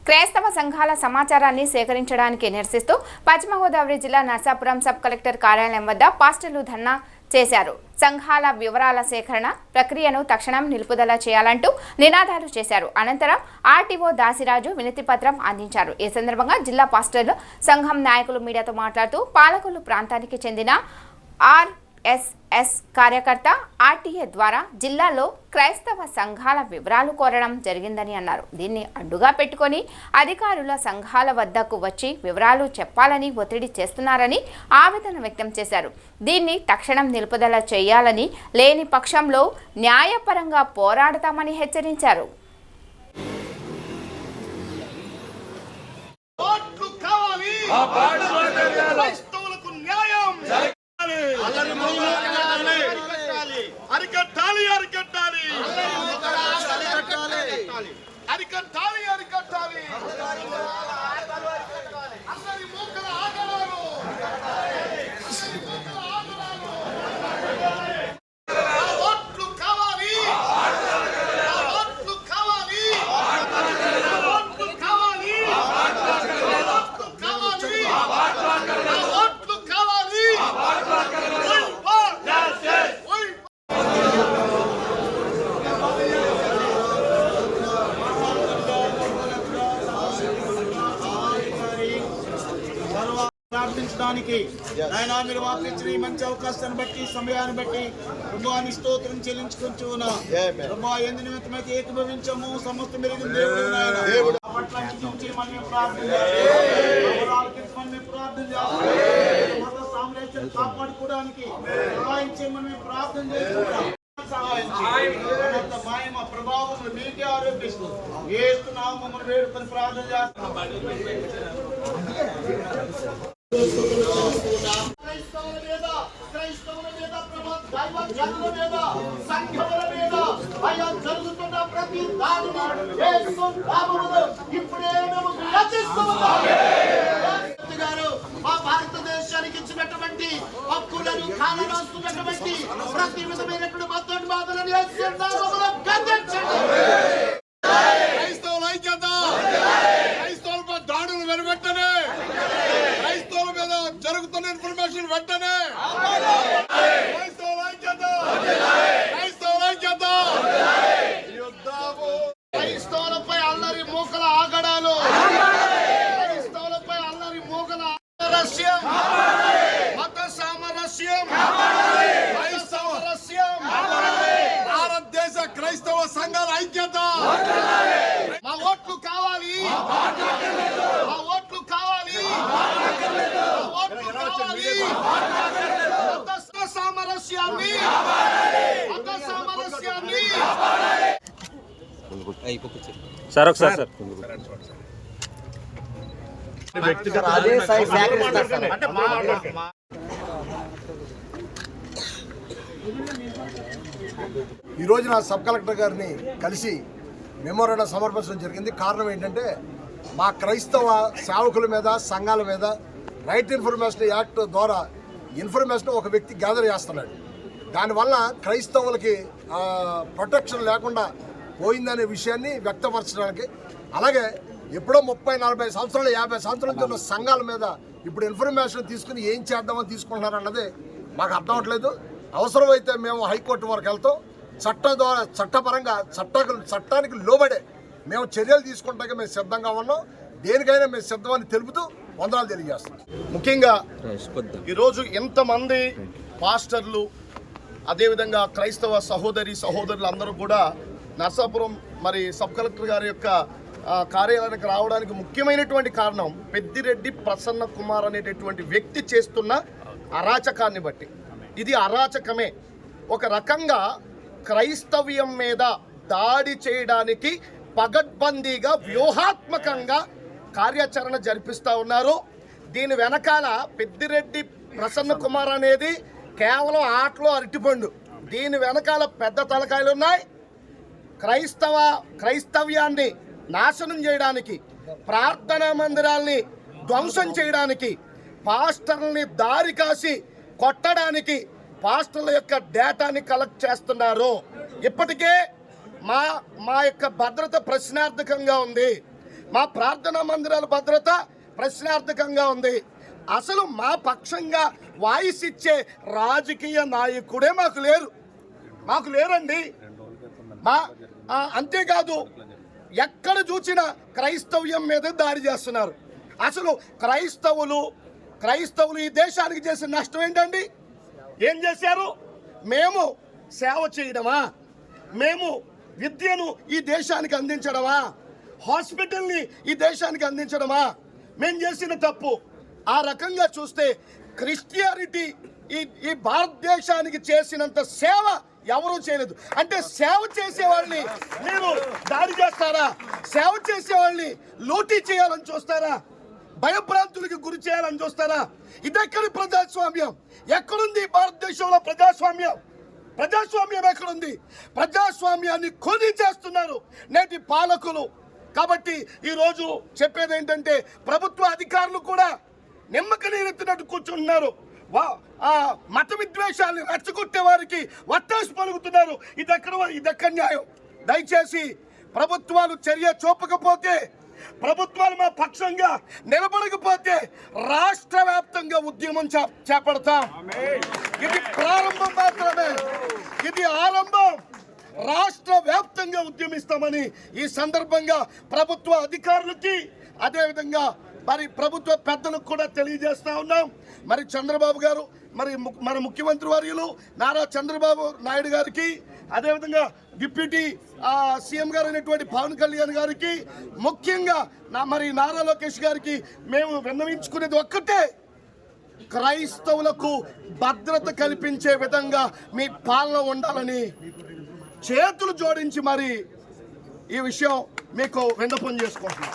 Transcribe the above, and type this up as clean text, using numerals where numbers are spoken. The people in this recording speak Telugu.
క్రైస్తవ సంఘాల సమాచారాన్ని సేకరించడానికి నిరసిస్తూ పశ్చిమ గోదావరి జిల్లా నర్సాపురం సబ్ కలెక్టర్ కార్యాలయం వద్ద పాస్టర్లు ధర్నా చేశారు. సంఘాల వివరాల సేకరణ ప్రక్రియను తక్షణం నిలుపుదల చేయాలంటూ నినాదాలు చేశారు. అనంతరం ఆర్టీఓ దాసిరాజు వినతి పత్రం అందించారు. ఈ సందర్భంగా జిల్లా పాస్టర్లు సంఘం నాయకులు మీడియాతో మాట్లాడుతూ పాలకొల్లు ప్రాంతానికి చెందిన ఆర్ఎస్ఎస్ కార్యకర్త ఆర్టీఏ ద్వారా జిల్లాలో క్రైస్తవ సంఘాల వివరాలు కోరడం జరిగిందని అన్నారు. దీన్ని అడ్డుగా పెట్టుకొని అధికారుల సంఘాల వద్దకు వచ్చి వివరాలు చెప్పాలని ఒత్తిడి చేస్తున్నారని ఆవేదన వ్యక్తం చేశారు. దీన్ని తక్షణం నిలుపుదల చేయాలని, లేని పక్షంలో న్యాయపరంగా పోరాడతామని హెచ్చరించారు. ప్రార్థించడానికి ఆయన మీరు వాకిచ్చిన ఈ మంచి అవకాశాన్ని బట్టి సమయాన్ని బట్టి ప్రభువాన్ని స్తోత్రం చెల్లించుకుంటూ ఉన్నా. ప్రభా ఎందు నిమిత్తమైతే ఏకీభవించాము సమస్త మెరిగిన దేవుడు పట్ల సామ్రాజ్యాన్ని కాపాడుకోవడానికి సహాయం చేయమని మేము ప్రార్థన చేస్తున్నాం. ప్రభావం మీకే ఆరోపిస్తూ ఏస్తున్నాము మమ్మల్ని వేడుకొని ప్రార్థన చేస్తున్నాం. క్రైస్తవుల మీద దైవ జనుల మీద సంఘముల మీద అయ్యా జరుగుతున్న ప్రతి దాడిని యేసు నామములో ఇప్పుడే మేము రక్షిస్తున్నాము. గారు మా భారతదేశానికి ఇచ్చినటువంటి హక్కులను కాలరాస్తున్నటువంటి ప్రతి విధమైనటువంటి మద్దతు బాధలను యేసు నామములో ఖండించండి. క్రైస్తవుల ఐక్యత, క్రైస్తవులపై దాడులు వెనువెంటనే, క్రైస్తవుల మీద జరుగుతున్న ఇన్ఫర్మేషన్ వెంటనే, క్రైస్తవుల ఐక్యత, క్రైస్తవుల ఐక్యత, క్రైస్తవులపై అల్లరి మూకల ఆగడాలు, క్రైస్తవులపై అల్లరి మూకల రహస్యం, మత సామరస్యం, క్రైస్తవ రహస్యం, భారతదేశ క్రైస్తవ సంఘాల ఐక్యత. మా ఓట్లు కావాలి, మా ఓట్లు కావాలి, మా ఓట్లు కావాలి. మత సామరస్యాన్ని, మత సామరస్యాన్ని సార్ ఒకసారి సార్ ఈ రోజున సబ్ కలెక్టర్ గారిని కలిసి మెమోరాండం సమర్పించడం జరిగింది. కారణం ఏంటంటే మా క్రైస్తవ సేవకుల మీద, సంఘాల మీద రైట్ ఇన్ఫర్మేషన్ యాక్ట్ ద్వారా ఇన్ఫర్మేషన్ ఒక వ్యక్తి గ్యాదర్ చేస్తున్నాడు. దానివల్ల క్రైస్తవులకి ప్రొటెక్షన్ లేకుండా పోయిందనే విషయాన్ని వ్యక్తపరచడానికి, అలాగే ఎప్పుడో 30-40 సంవత్సరాలు 50 సంవత్సరాల నుంచి ఉన్న సంఘాల మీద ఇప్పుడు ఇన్ఫర్మేషన్ తీసుకుని ఏం చేద్దామని తీసుకుంటున్నారు అన్నది మాకు అర్థం అవట్లేదు. అవసరమైతే మేము హైకోర్టు వరకు వెళ్తాం. చట్టం ద్వారా చట్టపరంగా చట్టానికి లోబడే మేము చర్యలు తీసుకుంటాక మేము సిద్ధంగా ఉన్నాం. దేనికైనా మేము సిద్ధమని తెలుపుతూ వందనాలు తెలియజేస్తున్నాం. ముఖ్యంగా ఈరోజు ఎంతమంది పాస్టర్లు, అదేవిధంగా క్రైస్తవ సహోదరులు అందరూ కూడా నర్సాపురం మరి సబ్ కలెక్టర్ గారి యొక్క కార్యాలయానికి రావడానికి ముఖ్యమైనటువంటి కారణం పెద్దిరెడ్డి ప్రసన్న కుమార్ అనేటటువంటి వ్యక్తి చేస్తున్న అరాచకాన్ని బట్టి. ఇది అరాచకమే. ఒక రకంగా క్రైస్తవ్యం మీద దాడి చేయడానికి పగడ్బందీగా వ్యూహాత్మకంగా కార్యాచరణ జరిపిస్తూ ఉన్నారు. దీని వెనకాల పెద్దిరెడ్డి ప్రసన్న కుమార్ అనేది కేవలం ఆటలో అరటిపండు. దీని వెనకాల పెద్ద తలకాయలు ఉన్నాయి. క్రైస్తవ్యాన్ని నాశనం చేయడానికి, ప్రార్థనా మందిరాల్ని ధ్వంసం చేయడానికి, పాస్టర్లని దారి కాసి కొట్టడానికి పాస్టర్ల యొక్క డేటాని కలెక్ట్ చేస్తున్నారు. ఇప్పటికే మా యొక్క భద్రత ప్రశ్నార్థకంగా ఉంది. మా ప్రార్థనా మందిరాల భద్రత ప్రశ్నార్థకంగా ఉంది. అసలు మా పక్షంగా వాయిస్ ఇచ్చే రాజకీయ నాయకుడే మాకు లేరండి. అంతేకాదు ఎక్కడ చూసినా క్రైస్తవ్యం మీద దాడి చేస్తున్నారు. అసలు క్రైస్తవులు ఈ దేశానికి చేసిన నష్టం ఏంటండి? ఏం చేశారు? మేము సేవ చేయడమా? మేము విద్యను ఈ దేశానికి అందించడమా? హాస్పిటల్ని ఈ దేశానికి అందించడమా మేము చేసిన తప్పు? ఆ రకంగా చూస్తే క్రిస్టియానిటీ ఈ భారతదేశానికి చేసినంత సేవ ఎవరూ చేయలేదు. అంటే సేవ చేసేవాళ్ళని మీరు దాడి చేస్తారా? సేవ చేసేవాళ్ళని లూటీ చేయాలని చూస్తారా? భయభ్రాంతులకి గురి చేయాలని చూస్తారా? ఇదెక్కడి ప్రజాస్వామ్యం? ఎక్కడుంది భారతదేశంలో ప్రజాస్వామ్యం ఎక్కడుంది? ప్రజాస్వామ్యాన్ని కొని చేస్తున్నారు నేటి పాలకులు. కాబట్టి ఈరోజు చెప్పేది ఏంటంటే ప్రభుత్వ అధికారులు కూడా నిమ్మక నీరెత్తినట్టు కూర్చుంటున్నారు. మత విద్వేషాన్ని రెచ్చగొట్టే వారికి వత్తాసు పలుకుతున్నారు. ఇదెక్కడ న్యాయం? దయచేసి ప్రభుత్వాలు చర్య చూపకపోతే, ప్రభుత్వాలు మా పక్షంగా నిలబడకపోతే రాష్ట్ర వ్యాప్తంగా ఉద్యమం చేపడతాం. ఇది ప్రారంభం మాత్రమే, ఇది ఆరంభం. రాష్ట్ర వ్యాప్తంగా ఉద్యమిస్తామని ఈ సందర్భంగా ప్రభుత్వ అధికారులకి అదేవిధంగా మరి ప్రభుత్వ పెద్దలకు కూడా తెలియజేస్తా ఉన్నాం. మరి చంద్రబాబు గారు, మరి మన ముఖ్యమంత్రి వర్యులు నారా చంద్రబాబు నాయుడు గారికి, అదేవిధంగా డిప్యూటీ సీఎం గారు అయినటువంటి పవన్ కళ్యాణ్ గారికి, ముఖ్యంగా మరి నారా లోకేష్ గారికి మేము విన్నవించుకునేది ఒక్కటే, క్రైస్తవులకు భద్రత కల్పించే విధంగా మీ పాలన ఉండాలని చేతులు జోడించి మరి ఈ విషయం మీకు విన్నపం చేసుకుంటున్నాం.